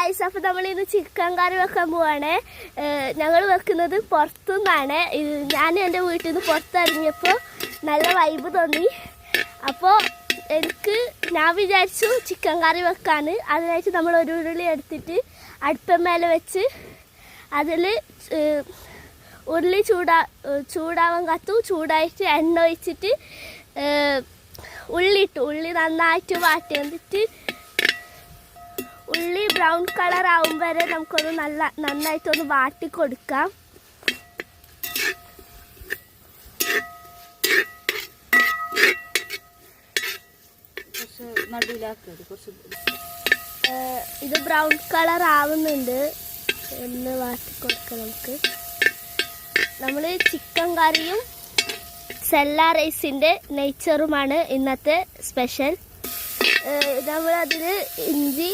Guys, അപ്പോൾ നമ്മളിന്ന് chicken കറി വെക്കാൻ പോവാണ്. ഞങ്ങൾ വെക്കുന്നത് പുറത്തുനിന്നാണ്. ഞാൻ എൻ്റെ വീട്ടിൽ നിന്ന് പുറത്തിറങ്ങിയപ്പോൾ നല്ല വൈബ് തോന്നി. അപ്പോൾ ഞാൻ വിചാരിച്ചു ചിക്കൻ കറി വെക്കാൻ. അതിനായിട്ട് നമ്മൾ ഒരു ഉരുളി എടുത്തിട്ട് അടുപ്പമേലെ വെച്ച് അതിൽ ഉരുളി ചൂടാവാൻ കത്തു. ചൂടായിട്ട് എണ്ണ ഒഴിച്ചിട്ട് ഉള്ളി നന്നായിട്ട് വാട്ടി എന്നിട്ട് ഉള്ളി ബ്രൗൺ കളർ ആവും വരെ നമുക്കൊന്ന് നന്നായിട്ടൊന്ന് വാട്ടി കൊടുക്കാം. ഇത് ബ്രൗൺ കളർ ആവുന്നുണ്ട് എന്ന് വാട്ടി കൊടുക്കാം. നമ്മൾ ചിക്കൻ കറിയും സെല്ല റൈസിൻ്റെ നെയ്ച്ചറുമാണ് ഇന്നത്തെ സ്പെഷ്യൽ. നമ്മളതിൽ ഇഞ്ചി